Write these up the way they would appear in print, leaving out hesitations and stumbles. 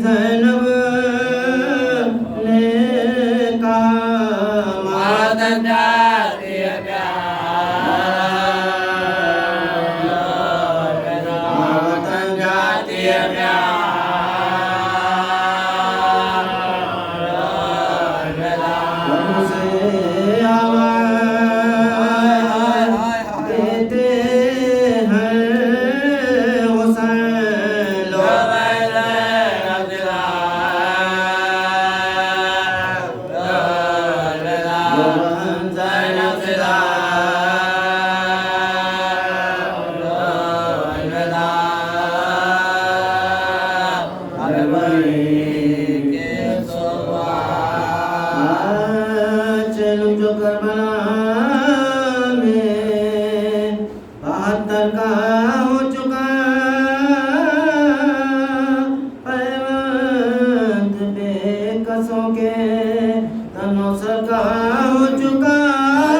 زینب نے کہا وطن جاتی ہے پیار، وطن جاتی ہے پیار، اسے آواز دیتے ہیں حسین لو چلو جو کربلا میں 72 کا ہو چکا پیوند بے کسوں کے تنوں سر کا ہو چکا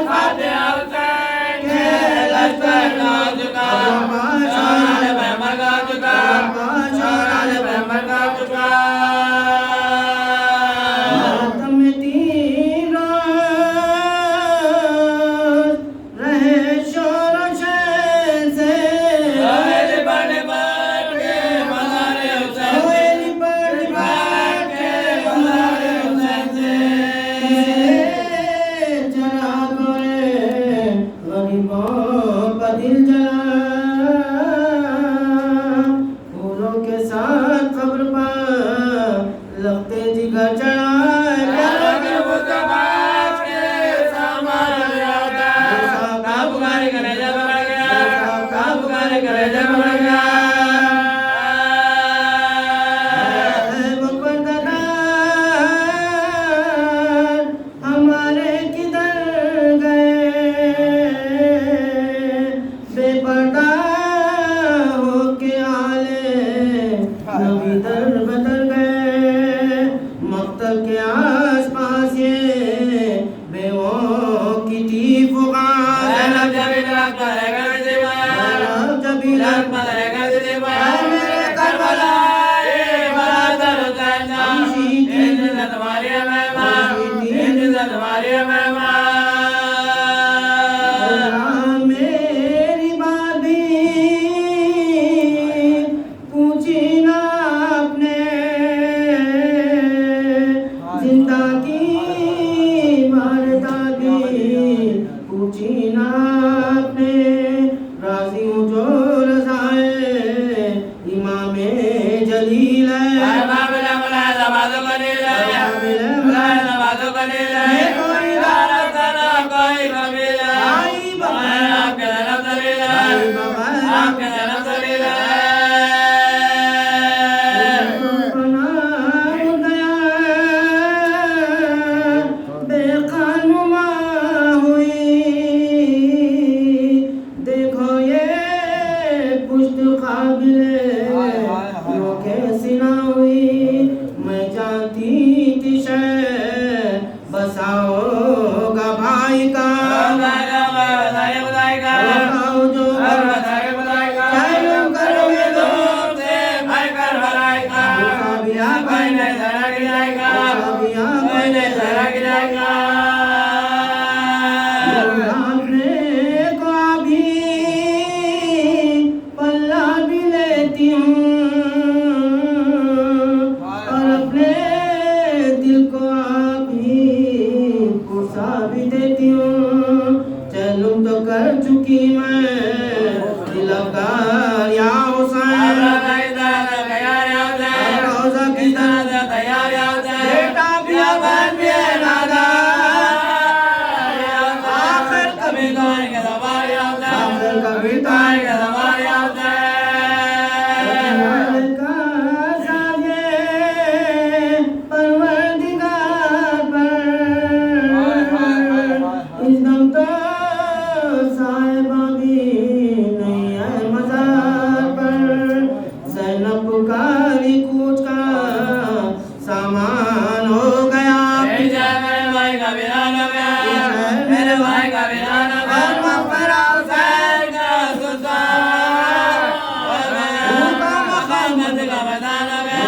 فاتح حسین کے لشکر کا ہو چکا، شان پیغمبر کا ہو چکا، شان پیغمبر کا ہو چکا۔ ماتم 3 روز رہے شور و شین سے سہیلی بڑھ بڑھ کے مزار حسین، سہیلی بڑھ بڑھ کے مزار حسین سے، جلا گئے غریبوں کا دل جلا، پھولوں کے ساتھ قبر پر لگتے جگر چڑھائے پیاروں کے مصطفیٰ کے سامان آتا، کا پکارے کلیجہ پکڑ گیا، کا پکارے کلیجہ پکڑ گیا۔ ہمارے کدھر گئے بے پردہ ہو کے آلے نبی در بدر گئے، مقتل کے آس پاس یہ بیووں کی تھی فغان، زینب جبیلہ کرے گا دیوان، جبیلہ کرے گا دیوان، میرے کربلا برادر حسین جان، ان عزت تمہاری ہے مہمان، ان عزت تمہاری ہے مہمان۔ میری بابی پوچھی نا اپنے زندہ کی مردابی، پوچھی نا اپنے راضی ہوں جو رضائے امام جلیل ہے، بابل بلائے زبادو قلیل ہے، بلائے زبادو قلیل ہے، کوئی دارہ سنا کوئی قبیل ہے، آپ کے ذنب دلیل ہے، آپ کے ذنب دلیل ہے۔ بے قانما ہوئی دیکھو یہ پشت قابل لو کیسی نہ ہوئی، میں جانتی تھی شہر بساؤ گا بھائی کا، بتاؤ جو کرو گے تم سے اپنے کو ابھی پلہ بھی لیتی ہوں اور اپنے دل کو ابھی پرسا بھی دیتی ہوں، چلوں تو کر چکی میں دلکار یا حسین، روزہ کی بیٹا بھی آباد بھی ہے نادا، آخر کبھی پروردگار پر اس دم تو صاحبہ بھی نہیں ہے مزار پر، زینب پکاری کوچ کا سامان ہو گیا، میرے بھائی کا ویران ہو گیا، میرے بھائی کا ویران ہو گیا، حسین کا سلطان ہو گیا، مقام کا میدان ہو گیا،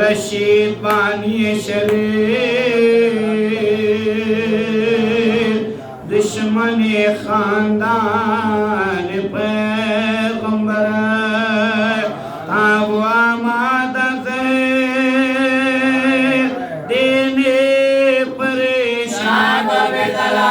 رشید بانی شریف دشمن خاندان پیغمبر اب آمادہ سے دینے پریشان بدلا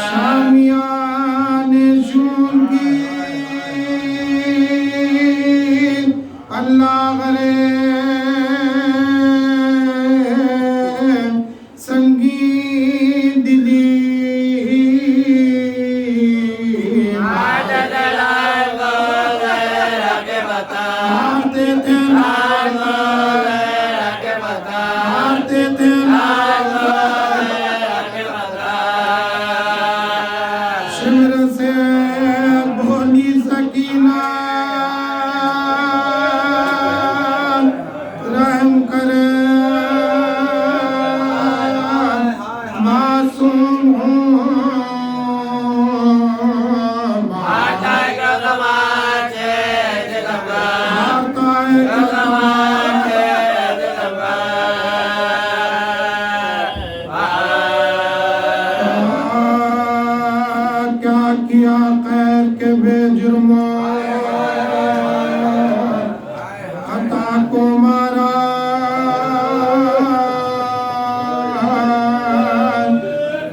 شامیان شون کی اللہ غرے سنگی دلی مارتے تھے مارتے تھے شمر سے بولی سکینہ رحم کرے معصوم ہوں مارتا ہے کیا کیا خیر کے بے جرموں خطا کو مارا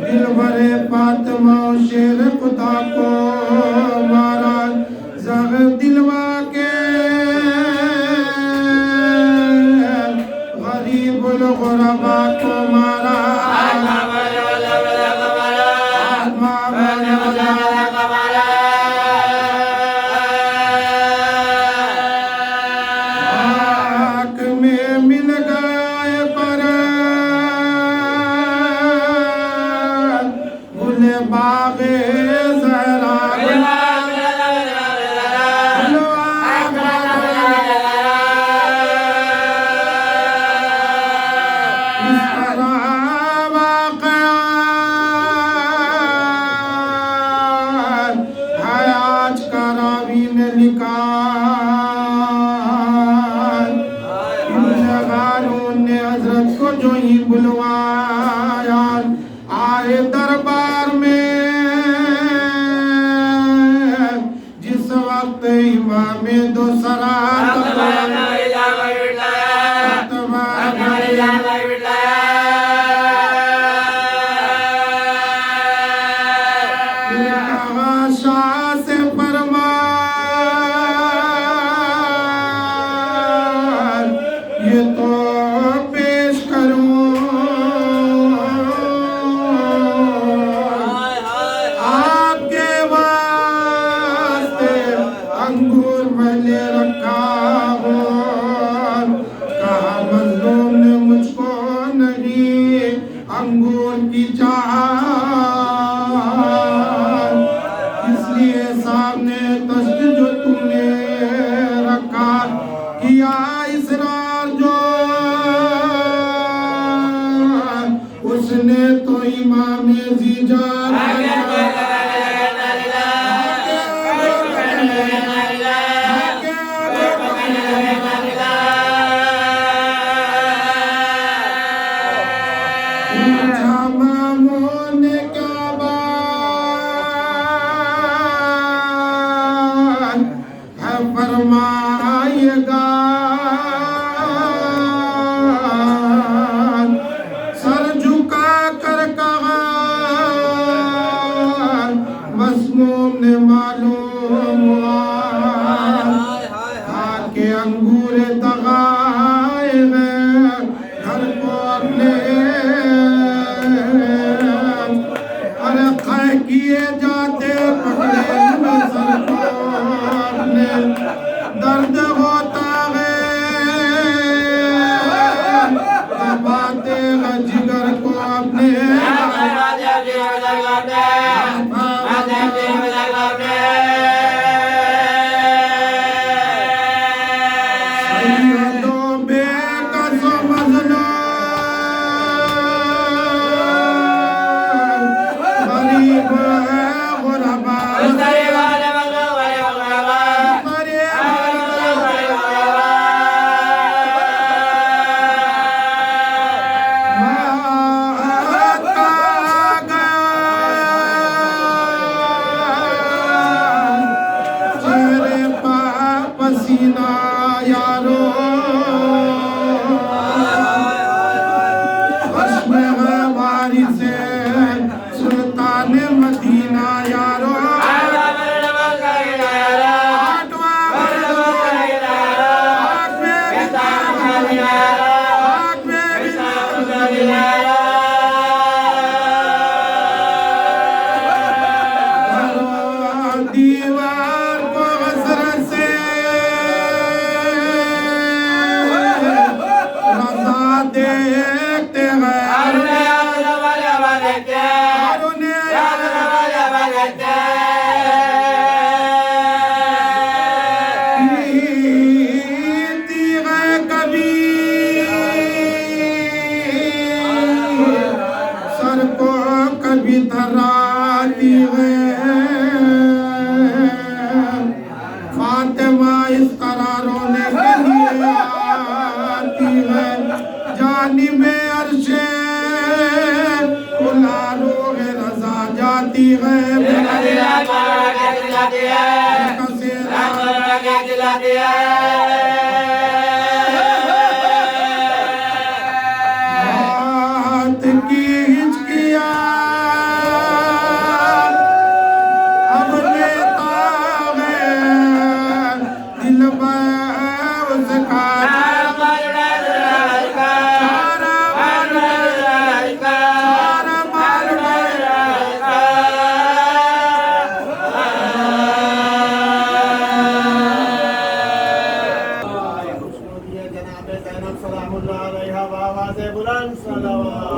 دل بھرے فاطمہ و شیر خدا کو مارا زغر دلوا کے غریب الغربا کو مارا آنکھ میں مل گئے پر گل باغ زہرا اس طرح واقعات ہے آج کا راوی نے لکھا ہارون نے حضرت کو جو ہی بلوایا آئے دربار میں جس وقت امام دو سرا شاہ سے فرمان یہ تو پیش کروں آپ کے واسطے انگور میں لے رکھا ہوں کہا مظلوم نے مجھ کو نہیں انگور کی چاہت اس لیے سامنے تشت جو تم نے رکھا کیا اسرار جو اس نے تو امام زیجان مامون کیا بات ہے فرمائے گا سر جھکا کر کہا مسموم نے معلوم ہوا ہاتھ کے انگور دغائے ہیں گھر کو اپنے ارے قہ کیے جاتے پکڑے سر کو اپنے درد ہوتا ہے دباتے ہیں جگر کو اپنے سیدوں بے کس و مظلوم غریب ہے دیوار کو حسرت سے رضا دیکھتے ہیں سر کو کبھی دھراتی ہے فاطمہ اس طرح رونے کے لیے آتی ہے جانب عرش کھلا روح رضا جاتی ہے بات کی ہچکیاں اب لیتا ہے دل اس کا سلام اللہ علیہ بآواز بلند صلوات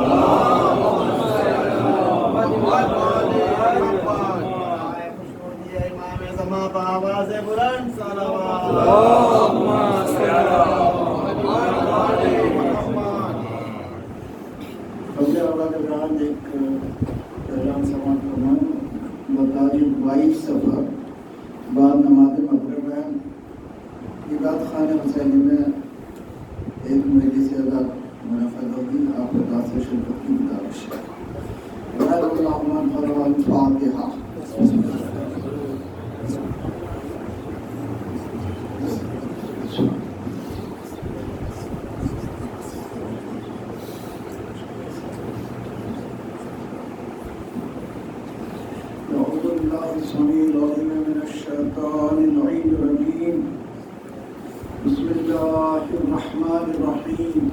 امام زمان بآواز بلند صلوات فضل اولاد ابراہیم ایک اعلان سماعت فرمائیں بتاریخ 22 صفحہ بعد نماز مغرب ہے عبادت خانہ حسینی میں ایک مجلس عظات منعقد ہوگی آپ خدا سے شرکت کی گزارش ہے الرحمن الرحیم فاتحہ أعوذ بالله السميع العليم من الشيطان اللعين الرجيم بسم الله الرحمن الرحيم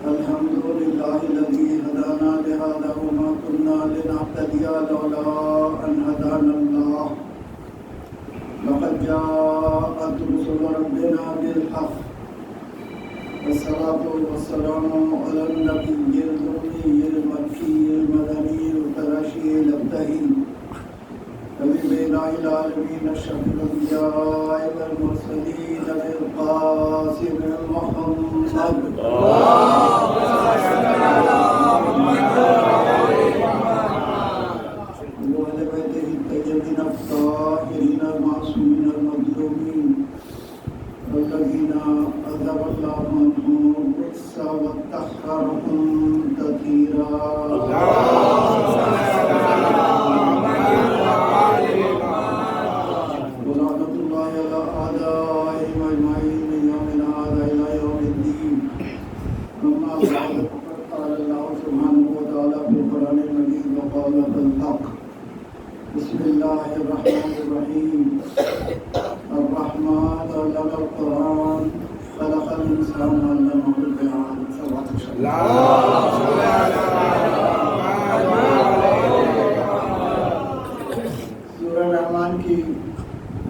الحمد لله الذي هدانا لهذا وما كنا لنهتدي لولا أن هدانا الله لقد جاءت رسل ربنا بالحق والصلاة والسلام على النبي الأمي المكي المدني القرشي الأبتهي حبيب إله العالمين أشرف الأنبياء والمرسلين القاسم محمد وعلى بيته الطيبين الطاهرين المعصومين المظلومين الذين أذهب الله عنهم الرجس وطهرهم تطهيرا ولعنة الله على أعدائهم أجمعين من يومنا هذا إلى يوم الدين أما بعد فقد قال الله سبحانه وتعالى في القرآن المجيد وقال بالحق بسم الله الرحمن الرحيم الرحمن علم القرآن خلق الإنسان علمه البيان صلوات سورہ رحمان کی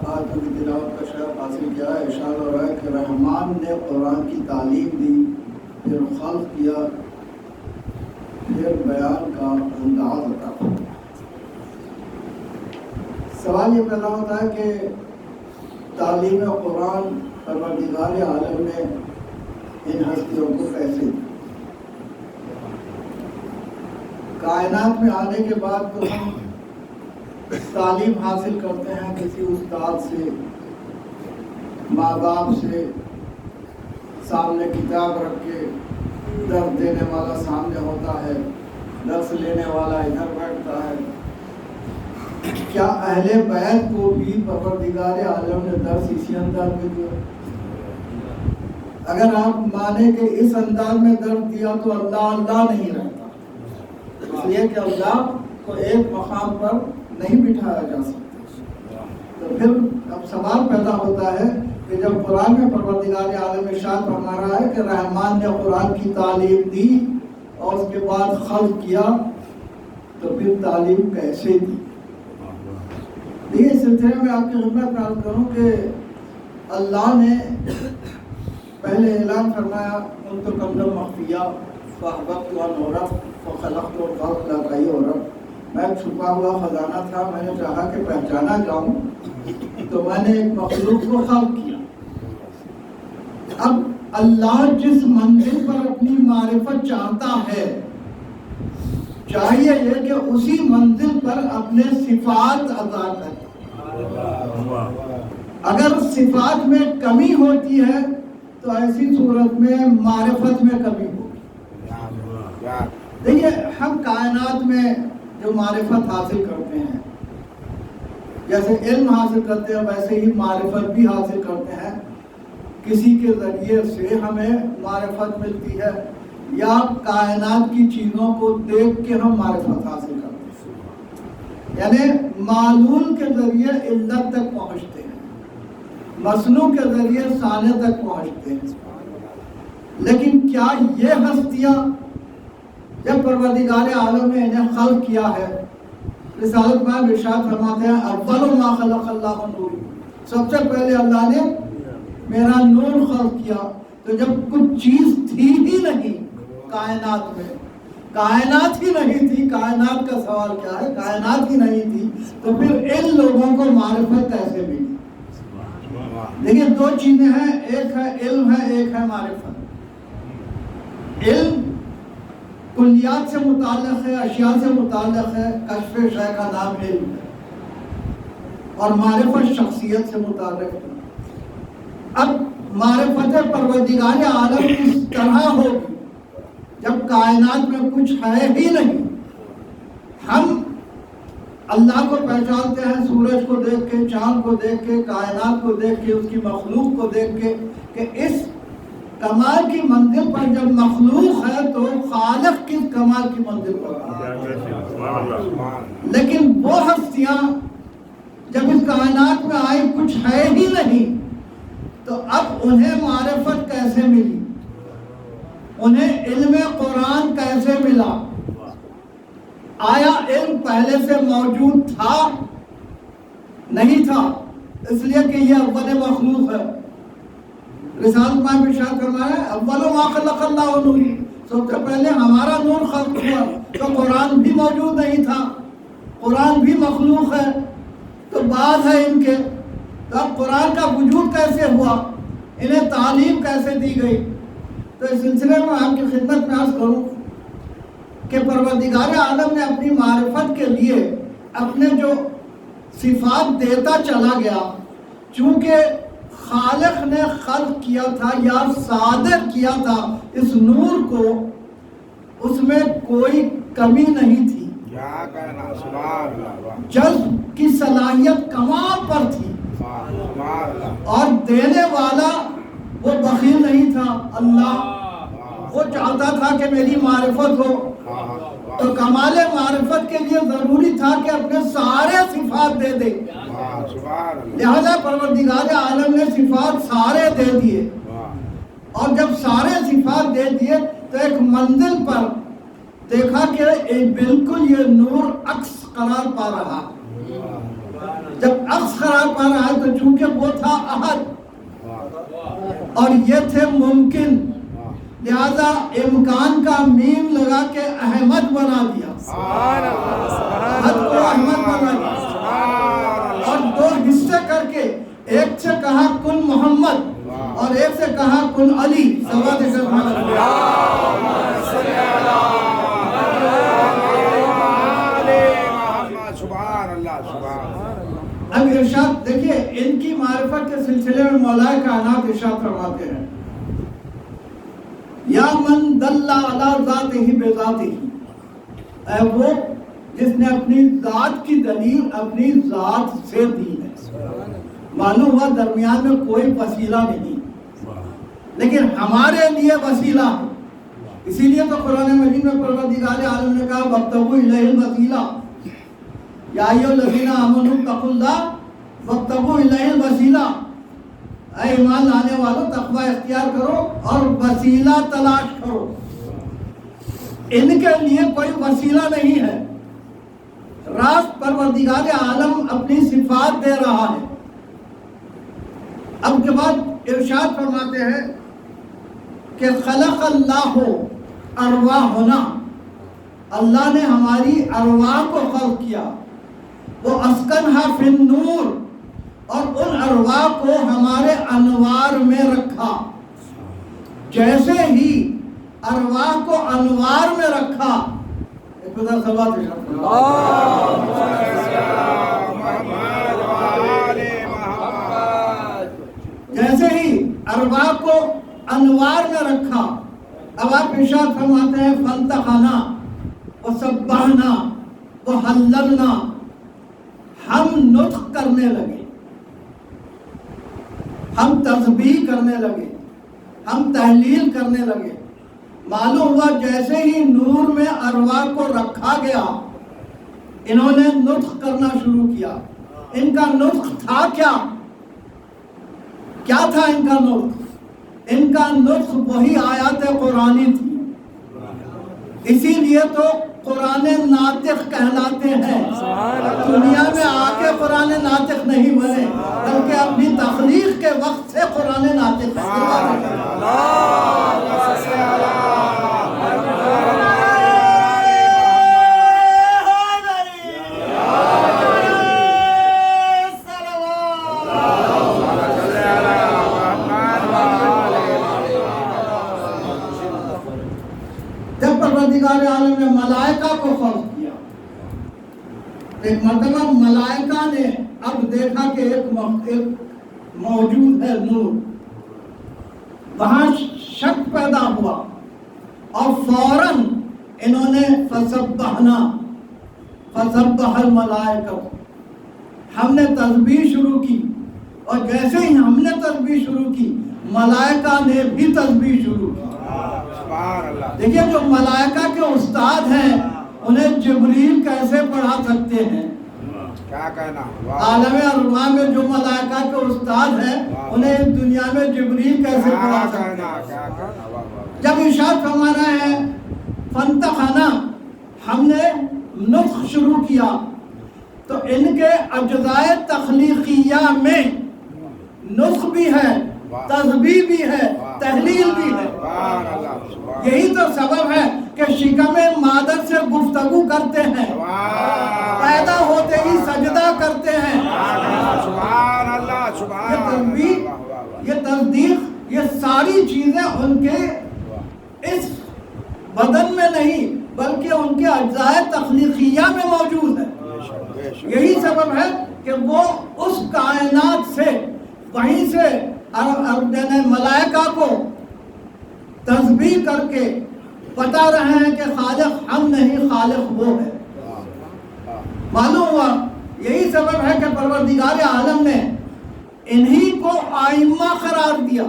آیت کی تلاوت کا شرف حاصل کیا ہے ارشاد ہو رہا ہے کہ رحمان نے قرآن کی تعلیم دی پھر خلق کیا پھر بیان کا انداز عطا فرمایا سوال یہ پیدا ہوتا ہے کہ تعلیم قرآن پروردگار عالم نے ان ہستیوں کو کیسے دی کائنات میں آنے کے بعد تو ہم تعلیم حاصل کرتے ہیں کسی استاد سے ماں باپ سے سامنے کتاب رکھ کے درس دینے والا سامنے ہوتا ہے درس لینے والا ادھر بیٹھتا ہے کیا اہل بیت کو بھی پروردگار عالم نے درس اسی انداز میں دیا اگر آپ مانیں کہ اس انداز میں درس دیا تو اللہ اللہ نہیں رہتا اس لیے کہ اللہ کو ایک مقام پر نہیں بٹھایا جا سکتا تو پھر اب سوال پیدا ہوتا ہے کہ جب قرآن میں پروردگار عالم ارشاد فرما رہا ہے کہ رحمان نے قرآن کی تعلیم دی اور اس کے بعد خلق کیا، تو پھر تعلیم کیسے دی؟ دیکھیے اس سلسلے میں آپ کی خدمت میں عرض کروں کہ اللہ نے پہلے اعلان فرمایا ان تو قبل مخفیہ فاحببت ان اعرف فخلقت الخلق لا یعرف، میں چھپا ہوا خزانہ تھا، میں نے چاہا کہ پہچانا جاؤں تو میں نے ایک مخلوق کو خلق کیا۔ اب اللہ جس منزل پر اپنی معرفت چاہتا ہے، چاہیے یہ کہ اسی منزل پر اپنے صفات ادا کرے۔ اگر صفات میں کمی ہوتی ہے تو ایسی صورت میں معرفت میں کمی ہوگی۔ دیکھیے ہم کائنات میں جو معرفت حاصل کرتے ہیں، جیسے علم حاصل کرتے ہیں ویسے ہی معرفت بھی حاصل کرتے ہیں۔ کسی کے ذریعے سے ہمیں معرفت ملتی ہے یا کائنات کی چیزوں کو دیکھ کے ہم معرفت حاصل کرتے ہیں، یعنی معلول کے ذریعے علت تک پہنچتے ہیں، مصنوع کے ذریعے ثانی تک پہنچتے ہیں۔ لیکن کیا یہ ہستیاں جب پروردگار عالم نے انہیں خلق کیا ہے، رسالت میں ارشاد فرماتے ہیں اول ما خلق اللہ نور، سب سے پہلے اللہ نے میرا نور خلق کیا، تو جب کچھ چیز تھی ہی نہیں کائنات میں، کائنات ہی نہیں تھی، کائنات کا سوال کیا ہے، کائنات ہی نہیں تھی، تو پھر ان لوگوں کو معرفت کیسے ملی؟ دیکھیے دو چیزیں ہیں، ایک ہے علم ہے، ایک ہے معرفت۔ علم کلیات سے متعلق ہے، اشیاء سے متعلق ہے، کشف شے کا نام علم ہے، اور معرفت شخصیت سے متعلق ہے۔ اب معرفت پروردگار عالم اس طرح ہوگی جب کائنات میں کچھ ہے ہی نہیں، ہم اللہ کو پہچانتے ہیں سورج کو دیکھ کے، چاند کو دیکھ کے، کائنات کو دیکھ کے، اس کی مخلوق کو دیکھ کے، کہ اس کمال کی منزل پر جب مخلوق ہے تو خالق کس کمال کی منزل پر۔ لیکن وہ ہستیاں جب اس کائنات میں آئی کچھ ہے ہی نہیں، تو اب انہیں معرفت کیسے ملی؟ انہیں علم قرآن کیسے ملا؟ آیا علم پہلے سے موجود تھا؟ نہیں تھا، اس لیے کہ یہ اول مخلوق ہے۔ رسالت میں ارشاد فرمایا ہے اول ما خلق اللہ نور، سب سے پہلے ہمارا نور خلق ہوا، تو قرآن بھی موجود نہیں تھا، قرآن بھی مخلوق ہے، تو بعد ہے ان کے، تو اب قرآن کا وجود کیسے ہوا، انہیں تعلیم کیسے دی گئی؟ تو اس سلسلے میں آپ کی خدمت میں عرض کروں کہ پروردگار عالم نے اپنی معرفت کے لیے اپنے جو صفات دیتا چلا گیا، چونکہ خالق نے خلق کیا تھا یا صادر کیا تھا اس نور کو، اس میں کوئی کمی نہیں تھی، جذب کی صلاحیت کمال پر تھی، اور دینے والا وہ بخیل نہیں تھا اللہ، وہ چاہتا تھا کہ میری معرفت ہو، تو کمال معرفت کے لیے ضروری تھا کہ اپنے سارے صفات دے دے، لہذا پروردگار عالم نے صفات سارے دے دیے، اور جب سارے صفات دے دیے تو ایک منزل پر دیکھا کہ بالکل یہ نور عکس قرار پا رہا، جب عکس قرار پا رہا ہے تو چونکہ وہ تھا احد اور یہ تھے ممکن، لہذا امکان کا میم لگا کے احمد بنا دیا، احد کو احمد بنا دیا، اور دو حصے کر کے ایک سے کہا کن محمد اور ایک سے کہا کن علی، سوا دے کر اب ارشاد دیکھیے ان کی معرفت کے سلسلے میں مولا کائنات ارشاد فرماتے ہیں یا من دل علی ذاتہ بذاتہ، اے وہ جس نے اپنی ذات کی دلیل اپنی ذات سے دی ہے، معلوم ہوا درمیان میں کوئی وسیلہ نہیں، لیکن ہمارے لیے وسیلہ، اسی لیے تو قرآن مجید میں پروردگار عالم نے کہا وابتغوا الیہ الوسیلہ، یا ایھا الذین آمنوا اتقوا اللہ وابتغوا الیہ الوسیلہ، اے ایمان لانے والوں تقوی اختیار کرو اور وسیلہ تلاش کرو. ان کے لیے کوئی وسیلہ نہیں ہے. راست پروردگار عالم اپنی صفات دے رہا ہے. اب کے بعد ارشاد فرماتے ہیں کہ خلق اللہ ارواحنا، اللہ نے ہماری ارواح کو خلق کیا. وہ اسکنہا فی النور، اور ان ارواح کو ہمارے انوار میں رکھا. جیسے ہی ارواح کو انوار میں رکھا، جیسے ہی ارواح کو انوار میں رکھا، اب آپ ارشاد فرماتے ہیں فانطقنا وسبحنا وحللنا، ہم نطق کرنے لگے، ہم تسبیح کرنے لگے، ہم تحلیل کرنے لگے. معلوم ہوا جیسے ہی نور میں ارواح کو رکھا گیا، انہوں نے نطق کرنا شروع کیا. ان کا نطق تھا کیا تھا ان کا نطق؟ ان کا نطق وہی آیات قرآنی تھی. اسی لیے تو قرآن ناطق کہلاتے ہیں. دنیا میں آ کے قرآن ناطق نہیں بنے، بلکہ اپنی تخلیق کے وقت سے قرآن ناطق ہے. جب پروردگار عالم نے ملائکہ کو خلق کیا، ایک مرتبہ ملائکہ نے اب دیکھا کہ ایک موجود ہے نور، وہاں شک پیدا ہوا اور فوراً انہوں نے فسبحنا فسبح الملائکہ، ہم نے تسبیح شروع کی. اور جیسے ہی ہم نے تسبیح شروع کی، ملائکہ نے بھی تسبیح شروع کی. دیکھیے جو ملائکہ کے استاد ہیں انہیں جبریل کیسے پڑھا سکتے ہیں؟ کیا کہنا؟ عالم ارواح میں جو ملائکہ کے استاد ہیں انہیں دنیا میں جبریل کیسے پڑھا سکتے ہیں؟ جب ارشاد فرما رہے ہیں فانطقنا، ہم نے نطق شروع کیا، تو ان کے اجزائے تخلیقیہ میں نطق بھی ہے، تسبیح بھی ہے، تحلیل بھی ہے. یہی تو سبب ہے کہ شکم مادر سے گفتگو کرتے ہیں، پیدا ہوتے ہی سجدہ کرتے ہیں. یہ تسبیح، یہ تصدیق، یہ ساری چیزیں ان کے اس بدن میں نہیں بلکہ ان کے اجزائے تخلیقیہ میں موجود ہے. یہی سبب ہے کہ وہ اس کائنات سے، وہیں سے ملائکہ کو تسبیح کر کے بتا رہے ہیں کہ خالق ہم نہیں، خالق وہ ہے. معلوم ہوا یہی سبب ہے کہ پروردگار عالم نے انہی کو آئمہ قرار دیا.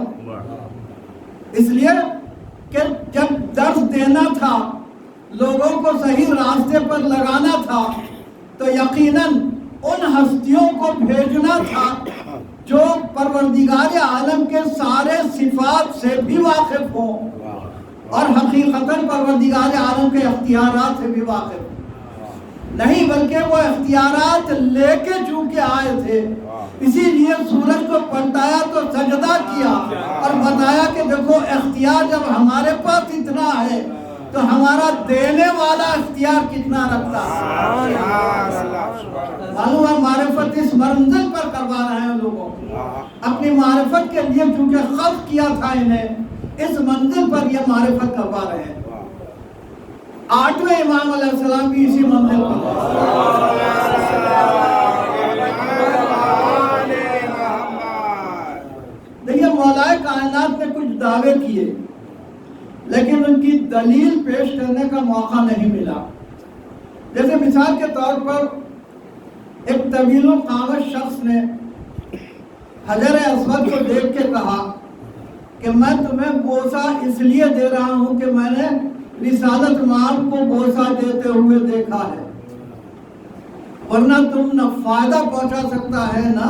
اس لیے کہ جب درس دینا تھا، لوگوں کو صحیح راستے پر لگانا تھا، تو یقیناً ان ہستیوں کو بھیجنا تھا جو پروردگار عالم کے سارے صفات سے بھی واقف ہوں اور حقیقتاً پروردگار عالم کے اختیارات سے بھی واقف ہوں. نہیں بلکہ وہ اختیارات لے کے چونکہ آئے تھے، اسی لیے سورج کو پلٹایا تو سجدہ کیا اور بتایا کہ دیکھو اختیار جب ہمارے پاس اتنا ہے تو ہمارا دینے والا اختیار کتنا رکھتا ہے. معلوم ہے معرفت اس منزل پر کروا رہے ہیں لوگوں کو. اپنی معرفت کے لیے چونکہ خلق کیا تھا انہیں، اس منزل پر یہ معرفت کروا رہے ہیں. 8ویں امام علیہ السلام بھی اسی منزل پر. دیکھیے مولا کائنات نے کچھ دعوے کیے لیکن ان کی دلیل پیش کرنے کا موقع نہیں ملا. جیسے مثال کے طور پر ایک طویل القامت شخص نے حجر اسود کو دیکھ کے کہا کہ میں تمہیں بوسہ اس لیے دے رہا ہوں کہ میں نے رسالت مآب کو بوسہ دیتے ہوئے دیکھا ہے، ورنہ تم نہ فائدہ پہنچا سکتا ہے نہ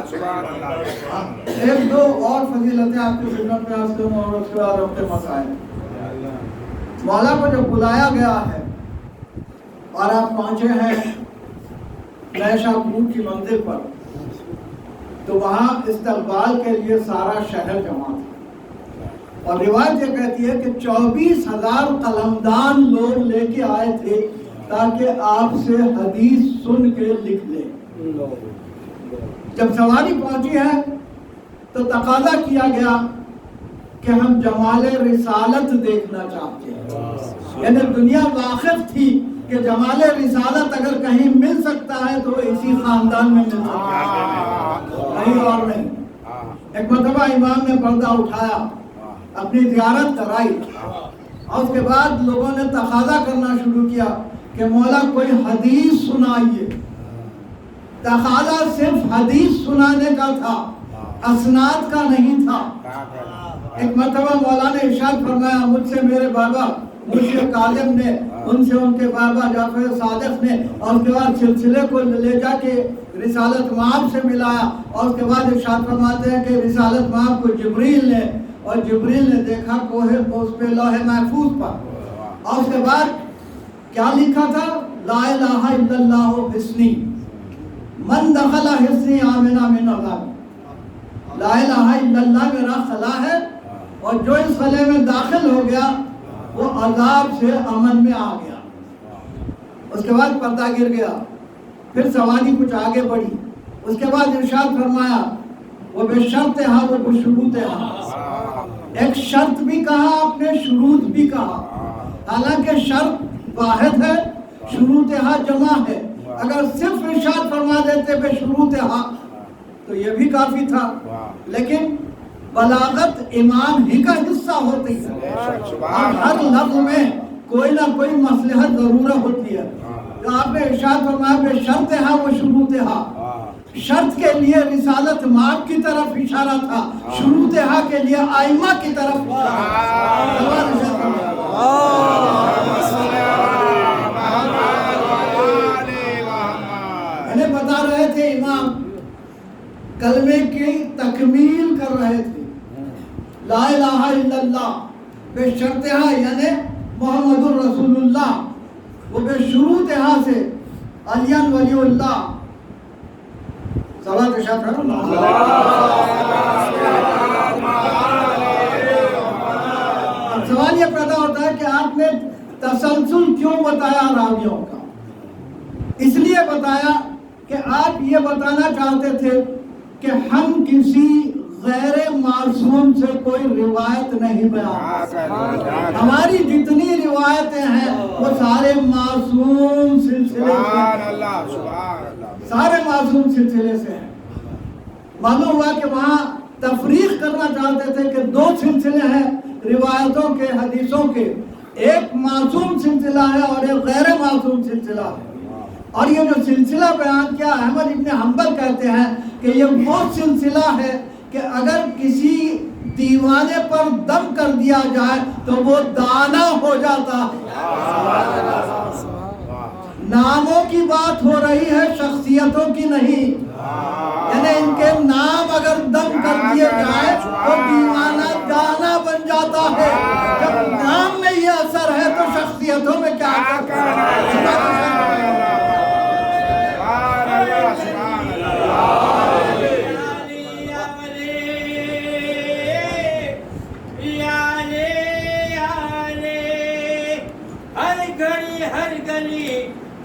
ایک دو اور فضیلتیں آپ کی خدمت میں عرض کروں اور اس کے بعد اپنے مسائل. مولا کو جب بلایا گیا ہے اور آپ پہنچے ہیں نئے شاہپور کی منزل پر تو وہاں استقبال کے لیے سارا شہر جمع تھا اور روایت یہ کہتی ہے کہ 24,000 قلمدان لوگ لے کے آئے تھے تاکہ آپ سے حدیث سن کے لکھ لیں. جب سواری پہنچی ہے تو تقاضا کیا گیا کہ ہم جمال رسالت دیکھنا چاہتے ہیں. یعنی دنیا واقف تھی کہ جمال رسالت اگر کہیں مل سکتا ہے تو اسی خاندان میں مل سکتا ہے, کہیں اور نہیں. ایک مرتبہ امام نے پردہ اٹھایا, اپنی زیارت کرائی اور اس کے بعد لوگوں نے تقاضا کرنا شروع کیا کہ مولا کوئی حدیث سنائیے. تقاضا صرف حدیث سنانے کا تھا, اسناد کا نہیں تھا. ایک مرتبہ مولا نے ارشاد فرمایا مجھ سے میرے بابا مرشد کاظم نے, ان سے ان کے بابا جعفر صادق نے, اور اس کے بعد سلسلے کو لے جا کے رسالت مآب سے ملایا اور اس کے بعد ارشاد فرماتے ہیں کہ رسالت مآب کو جبریل نے, اور جبریل نے دیکھا کوہ اس پہ لوح محفوظ پر, اور اس کے بعد کیا لکھا تھا, لا الہ الا اللہ حسنی من دخل حسنی آمنا من عذاب. لا الہ الا اللہ میرا خلا ہے اور جو اس خلے میں داخل ہو گیا وہ عذاب سے امن میں آ گیا. اس کے بعد پردہ گر گیا, پھر سواری کچھ آگے بڑھی. اس کے بعد ارشاد فرمایا وہ بے شرط ہاں وہ بشروط ہاں. ایک شرط بھی کہا آپ نے, شروط بھی کہا. حالانکہ شرط واحد ہے, شروط ہاں جمع ہے. اگر صرف ارشاد فرما دیتے بے شروط ہاں تو یہ بھی کافی تھا, لیکن بلاغت امام ہی کا حصہ ہوتی ہے اور ہر لفظ میں کوئی نہ کوئی مصلحت ضرور ہوتی ہے. تو آپ نے ارشاد فرمایا بے شرط ہاں وہ شروط ہاں. شرط کے لیے رسالت مآب کی طرف اشارہ تھا, شروط ہاں کے لیے ائمہ کی طرف بتا رہے تھے. امام کلمے کی تکمیل کر رہے تھے, لا الہ الا اللہ بے شرطہا یعنی محمد الرسول اللہ, وہ بے شروطہا سے علی ولی اللہ. صلوات ارشاد کرو. اب سوال یہ پیدا ہوتا ہے کہ آپ نے تسلسل کیوں بتایا راویوں کا؟ اس لیے بتایا کہ آپ یہ بتانا چاہتے تھے کہ ہم کسی غیر معصوم سے کوئی روایت نہیں بیان کرتے. ہماری جتنی روایتیں ہیں وہ سارے معصوم سلسلے سے, سارے معصوم سلسلے سے ہیں. معلوم ہوا کہ وہاں تفریق کرنا چاہتے تھے کہ دو سلسلے ہیں روایتوں کے, حدیثوں کے, ایک معصوم سلسلہ ہے اور ایک غیر معصوم سلسلہ ہے. اور یہ جو سلسلہ بیان کیا احمد ابن حنبل کہتے ہیں کہ یہ وہ سلسلہ ہے کہ اگر کسی دیوانے پر دم کر دیا جائے تو وہ دانا ہو جاتا ہے. ناموں کی بات ہو رہی ہے, شخصیتوں کی نہیں. یعنی ان کے نام اگر دم کر دیے جائے تو دیوانہ دانا بن جاتا ہے. جب نام میں یہ اثر ہے تو شخصیتوں میں کیا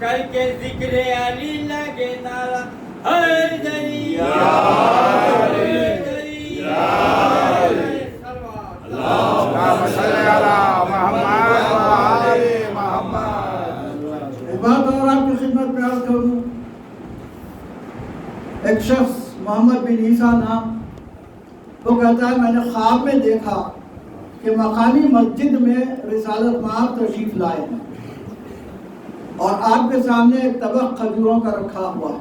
کر کے ذکر علی لگے نارا ہر گلی ایک بات اور آپ کی خدمت میں عرض کروں. ایک شخص محمد بن عیسیٰ نام, وہ کہتا ہے میں نے خواب میں دیکھا کہ مقامی مسجد میں رسالت مآب تشریف لائے ہیں اور آپ کے سامنے ایک طبق کھجوروں کا رکھا ہوا ہے.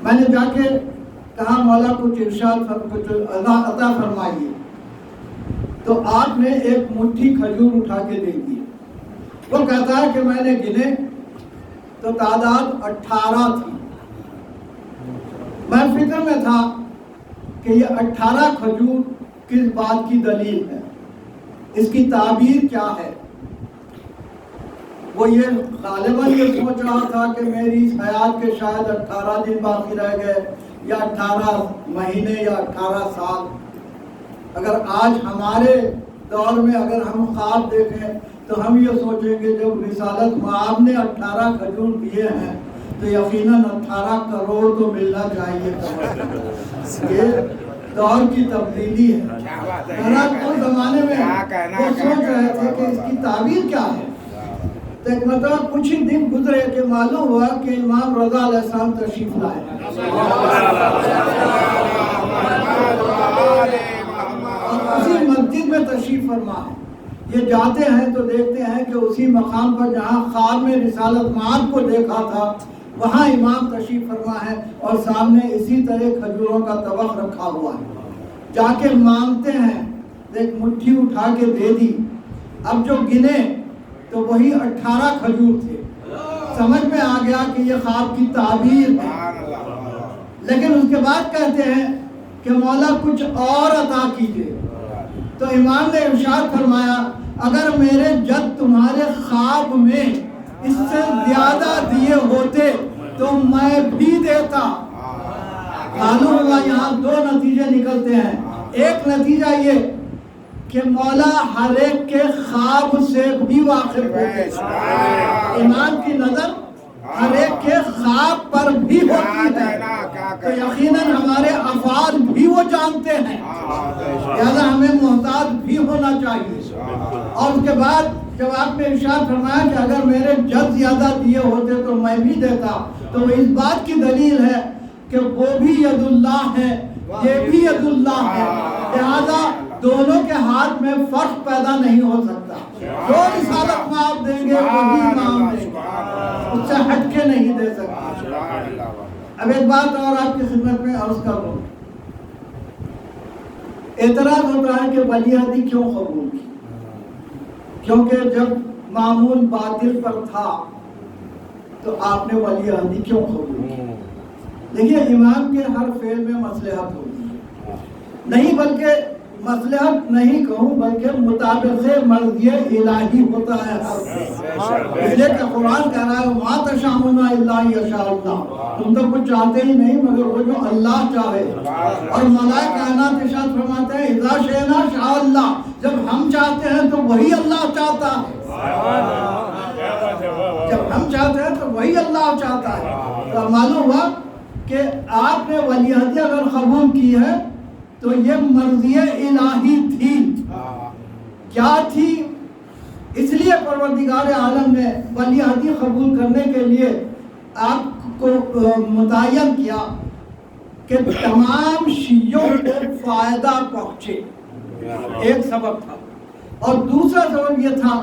میں نے جا کے کہا مولا کچھ ارشاد کچھ عطا فرمائیے, تو آپ نے ایک مٹھی کھجور اٹھا کے دے دی. وہ کہتا ہے کہ میں نے گنے تو تعداد 18 تھی. میں فکر میں تھا کہ یہ 18 کھجور کس بات کی دلیل ہے، اس کی تعبیر کیا ہے۔ وہ یہ غالباً یہ سوچ رہا تھا کہ میری اس حیات کے شاید 18 دن باقی رہ گئے، یا 18 مہینے، یا 18 سال۔ اگر آج ہمارے دور میں اگر ہم خواب دیکھیں تو ہم یہ سوچیں گے جب رسالت مآب نے 18 کھجور دیے ہیں تو یقیناً 18 کروڑ تو ملنا چاہیے۔ یہ دور کی تبدیلی ہے۔ اس زمانے میں وہ سوچ رہے تھے کہ اس کی تعبیر کیا ہے۔ تو ایک مرتبہ کچھ ہی دن گزرے کہ معلوم ہوا کہ امام رضا علیہ السلام تشریف لائے، اور اسی مسجد میں تشریف فرما ہے۔ یہ جاتے ہیں تو دیکھتے ہیں کہ اسی مقام پر جہاں خواب میں رسالت مآب کو دیکھا تھا وہاں امام تشریف فرما ہے، اور سامنے اسی طرح کھجوروں کا طبق رکھا ہوا ہے۔ جا کے مانگتے ہیں، ایک مٹھی اٹھا کے دے دی۔ اب جو گنے تو وہی 18 کھجور تھے۔ سمجھ میں آ گیا کہ یہ خواب کی تعبیر ہے، لیکن اس کے بعد کہتے ہیں کہ مولا کچھ اور عطا کیجئے۔ تو امام نے ارشاد فرمایا اگر میرے جد تمہارے خواب میں اس سے زیادہ دیے ہوتے تو میں بھی دیتا۔ معلوم ہوا یہاں دو نتیجے نکلتے ہیں۔ ایک نتیجہ یہ کہ مولا ہر ایک کے خواب سے بھی واقف ہوتے ہیں۔ امام کی نظر ہر ایک کے خواب پر بھی ہوتی ہے، تو یقیناً ہمارے افعال بھی وہ جانتے ہیں، لہذا ہمیں محتاط بھی ہونا چاہیے۔ اور اس کے بعد جب آپ نے ارشاد فرمایا کہ اگر میرے جد زیادہ دیے ہوتے تو میں بھی دیتا، تو وہ اس بات کی دلیل ہے کہ وہ بھی ید اللہ ہے، یہ بھی ید اللہ ہے، لہذا دونوں کے ہاتھ میں فرق پیدا نہیں ہو سکتا۔ جو رسالت میں آپ دیں گے وہی امام دیں گے، اس سے ہٹ کے نہیں دے سکتے۔ اب ایک بات اور آپ کی خدمت میں عرض کر دوں، اعتراض ہوتا ہے کہ ولی عہدی کیوں قبول کی؟ کیونکہ جب معمول باطل پر تھا تو آپ نے ولی عہدی کیوں قبول کی؟ دیکھیے امام کے ہر فعل میں مصلحت ہوتی ہے، نہیں بلکہ مصلحت نہیں کہوں بلکہ مطابق مرضی الہی ہوتا ہے ہر فعل، اس لیے کہ قرآن کہہ رہا ہے وَمَا تَشَاءُونَ إِلَّا أَن يَشَاءَ اللَّهُ، تم تو کچھ چاہتے ہی نہیں مگر وہ جو اللہ چاہے۔ اور ملائکہ کائنات ارشاد فرماتے ہیں اِذَا شِئْنَا شَاءَ اللَّهُ، جب ہم چاہتے ہیں تو وہی اللہ چاہتا ہے، جب ہم چاہتے ہیں تو وہی اللہ چاہتا ہے۔ تو معلوم ہوا کہ آپ نے ولی عہدی اگر قبول کی ہے تو یہ مرضی الہی تھی۔ کیا تھی؟ اس لیے پروردگار عالم نے ولی عہدی قبول کرنے کے لیے آپ کو متعین کیا کہ تمام شیعوں کو فائدہ پہنچے، ایک سبب تھا۔ اور دوسرا سبب یہ تھا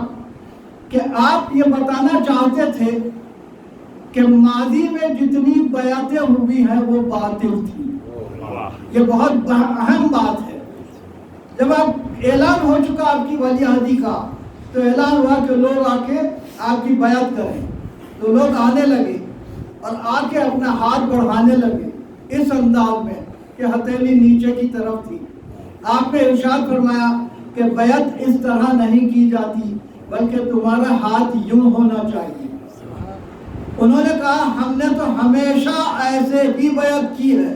کہ آپ یہ بتانا چاہتے تھے کہ ماضی میں جتنی بیعتیں ہوئی ہیں وہ باطل تھی۔ یہ بہت اہم بات ہے۔ جب آپ اعلان ہو چکا آپ کی ولی عہدی کا تو اعلان ہوا کہ لوگ آ کے آپ کی بیعت کریں، تو لوگ آنے لگے اور آ کے اپنا ہاتھ بڑھانے لگے اس انداز میں کہ ہتھیلی نیچے کی طرف تھی۔ آپ نے ارشاد فرمایا کہ بیعت اس طرح نہیں کی جاتی بلکہ تمہارا ہاتھ یوں ہونا چاہیے۔ انہوں نے کہا ہم نے تو ہمیشہ ایسے ہی بیعت کی ہے۔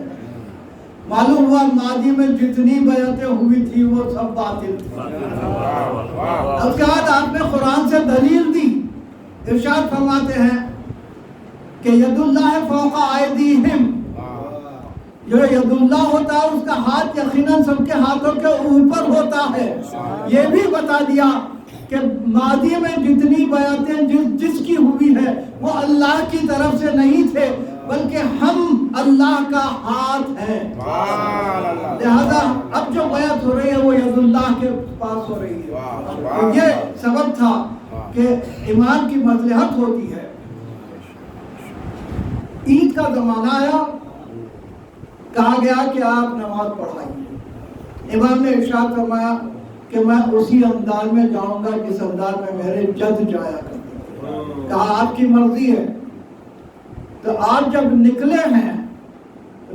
معلوم ہوا ماضی میں جتنی بیعتیں ہوئی تھی وہ سب باطل تھی۔ اس کے بعد آپ نے قرآن سے دلیل دی، ارشاد فرماتے ہیں کہ ید اللہ فوق ایدیہم، جو ید اللہ ہوتا ہے اس کا ہاتھ یقیناً سب کے ہاتھوں کے اوپر ہوتا ہے۔ یہ بھی بتا دیا کہ ماضی میں جتنی بیعتیں جس کی ہوئی ہے وہ اللہ کی طرف سے نہیں تھے بلکہ ہم اللہ کا ہاتھ ہے، لہذا اب جو بیعت ہو رہی ہے وہ ید اللہ کے پاس ہو رہی ہے۔ یہ سبب تھا کہ امام کی مصلحت ہوتی ہے۔ عید کا زمانہ آیا، کہا گیا کہ آپ نماز پڑھائیے۔ امام نے ارشاد فرمایا کہ میں اسی انداز میں جاؤں گا جس انداز میں میرے جد جایا کرتے۔ کہا آپ کی مرضی ہے۔ تو آپ جب نکلے ہیں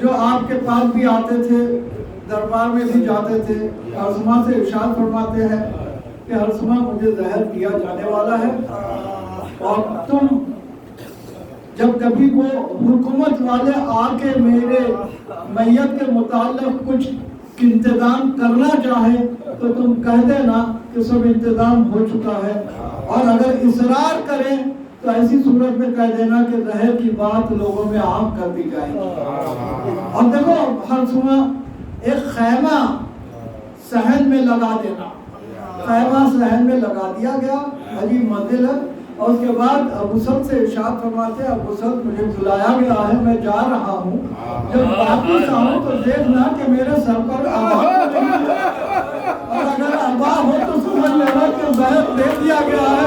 جو آپ کے پاس بھی آتے تھے، دربار میں بھی جاتے تھے، حرسمہ سے ارشاد فرماتے ہیں کہ حرسمہ مجھے زہر دیا جانے والا ہے، اور تم جب کبھی وہ حکومت والے آ کے میرے میت کے متعلق کچھ انتظام کرنا چاہے تو تم کہہ دینا کہ سب انتظام ہو چکا ہے، اور اگر اصرار کریں تو ایسی صورت میں کہہ دینا کہ زہر کی بات لوگوں میں عام کر دی جائے گی۔ اور دیکھو حرسمہ ایک خیمہ صحن میں لگا دینا، خیمہ صحن میں لگا دیا گیا، عجیب منزل ہے، اور اس کے بعد ابو سلط سے ارشاد فرماتے ہیں ابو سلط مجھے بلایا گیا ہے، میں جا رہا ہوں، جب واپس آؤں تو دیکھنا کہ میرے سر پر آبا نہیں ہے، اور اگر آبا ہو تو سمجھ لینا کہ زہر دے دیا گیا ہے،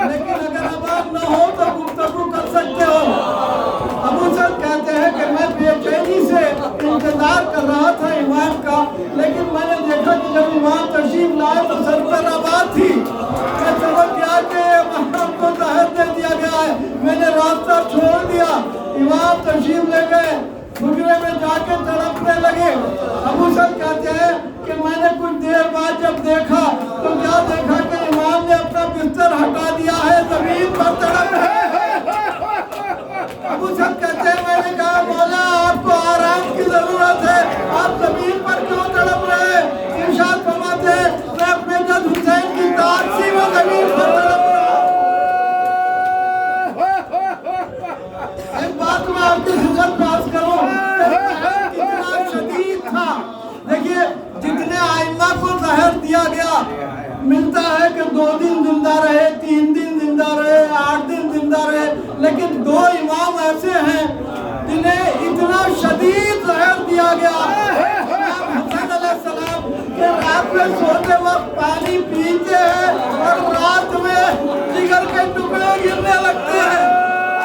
لیکن اگر آبا نہ ہو تو گفتگو کر سکتے ہو۔ ابو سلط کہتے ہیں کہ میں بے چینی سے انتظار کر رہا تھا امام کا، لیکن میں نے دیکھا کہ جب امام تشریف لائے تو سر پر آباد تھی، میں سمجھ گیا کہ امام کو زہر دے دیا گیا ہے، میں نے راستہ چھوڑ دیا، امام تشریف لے گئے، حجرے میں جا کے تڑپنے لگے۔ ابو سلط کہتے ہیں کہ میں نے کچھ دیر بعد جب دیکھا تو کیا دیکھا کہ امام نے اپنا بستر ہٹا دیا ہے، زمین پر تڑپ رہے ہیں۔ ابو سلط کہتے ہیں میں نے کہا مولا آپ کو آرام کی ضرورت ہے، آپ زمین پر کیوں تڑپ رہے ہیں؟ ارشاد فرماتے ہیں میں اپنے جد حسین کی تعظیم میں زمین پر تڑپ رہا ہوں۔ ایک بات میں آپ کی خدمت میں عرض کروں، کتنا شدید تھا۔ دیکھیے جتنے ائمہ کو زہر دیا گیا، ملتا ہے کہ 2 دن زندہ رہے، 3 دن زندہ رہے، 8 دن زندہ رہے، لیکن 2 امام ایسے ہیں جنہیں اتنا شدید زہر دیا گیا۔ امام حسن علیہ السلام کہ رات میں سوتے وقت پانی پیتے ہیں اور رات میں جگر کے ٹکڑے گرنے لگتے ہیں۔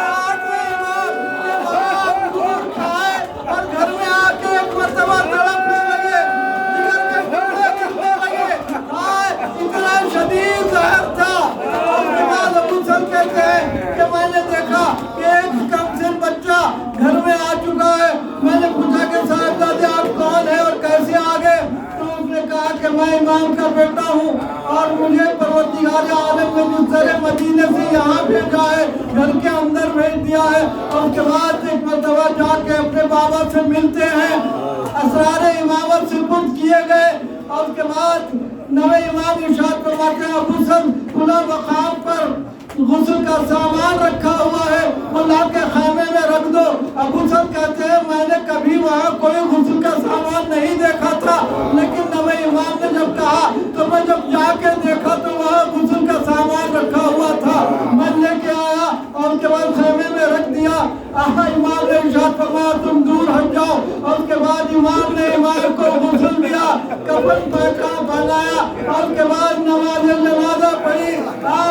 8ویں امام کہ بابا دودھ کھائے اور گھر میں آ کے ایک مرتبہ تڑپنے لگے، جگر کے ٹکڑے گرنے لگے، اتنا شدید زہر تھا۔ اس کے بعد ابو سلط کہتے ہیں کہ میں نے دیکھا کہ ایک کم سن بچہ گھر میں آ چکا ہے، میں نے پوچھا کہ صاحبزادے آپ کون ہیں اور کیسے آ گئے؟ تو اس نے کہا کہ میں امام کا بیٹا ہوں اور مجھے پروردگار عالم نے مصر مدینے سے یہاں بھیجا ہے، گھر کے اندر بھیج دیا ہے۔ اور اس کے بعد ایک مرتبہ جا کے اپنے بابا سے ملتے ہیں، اسرار امامت سپرد کیے گئے، اور اس کے بعد نوے امام ارشاد فرماتے ہیں ابو سلط فلاں مقام پر غسل کا سامان رکھا ہوا ہے، وہ لا کے خیمے میں رکھ دو۔ ابو سلط کہتے ہیں میں نے کبھی وہاں کوئی غسل کا سامان نہیں دیکھا تھا، لیکن نوے امام نے جب کہا تو میں جب جا کے دیکھا تو وہاں غسل کا سامان رکھا ہوا تھا، میں لے کے آیا اور اس کے بعد خیمے میں رکھ دیا۔ امام نے ارشاد فرمایا تم دور ہٹ جاؤ، اور اس کے بعد امام نے امام کو غسل دیا، کفن پہنایا، اور اس کے بعد نماز جنازہ پڑھی۔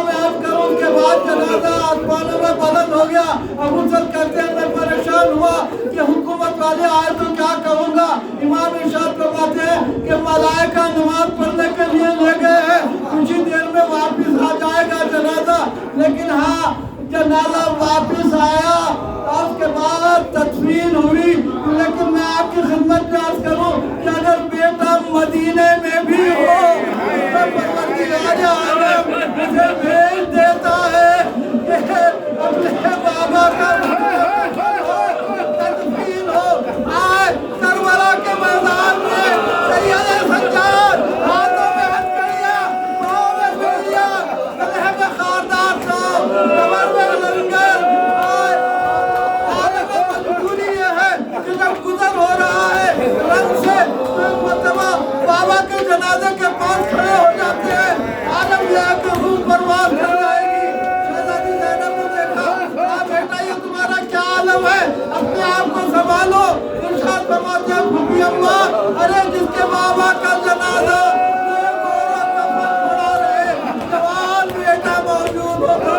میں عرض کروں اس کے بعد جنازہ آسمانوں میں بلند ہو گیا۔ ابو سلط کہتے ہیں میں پریشان ہوا کہ حکومت والے آئے تو کیا کہوں گا۔ امام ارشاد فرماتے ہیں کہ ملائکہ نماز پڑھنے کے لیے لے گئے ہیں، کچھ ہی دیر میں واپس آ جائے گا جنازہ، لیکن ہاں جنازہ واپس آیا اور اس کے بعد تدفین ہوئی۔ لیکن میں آپ کی خدمت میں عرض کروں کہ اگر بیٹا مدینے میں بھی ہو تو پروردگار عالم مجھے بھیج دیتا ہے کہ اپنے بابا کا تدفین ہو۔ آئے کربلا کے میدان میں سید سجاد ہاتھوں میں ہتھکڑیاں، پاؤں میں بیڑیاں، گلے میں خاردار صاحب، کمر میں لنگر۔ عالم مجبوری یہ ہے کہ جب گزر ہو رہا ہے رنگ سے تو ایک مرتبہ بابا کے جنازے کے پاس کھڑے ہو جاتے ہیں۔ عالم یہ ہے کہ روح پرواز کر جائے گی۔ شہزادی زینب نے دیکھا بیٹا یہ تمہارا کیا عالم ہے، اپنے آپ کو سنبھالو۔ ارشاد فرماتے ہیں پھوپھی اماں ارے جس کے بابا کا جنازہ پڑا رہے، جوان بیٹا موجود ہو۔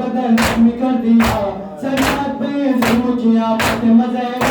بدن بدن کر دیا سرات پہ مجھے آپ مزے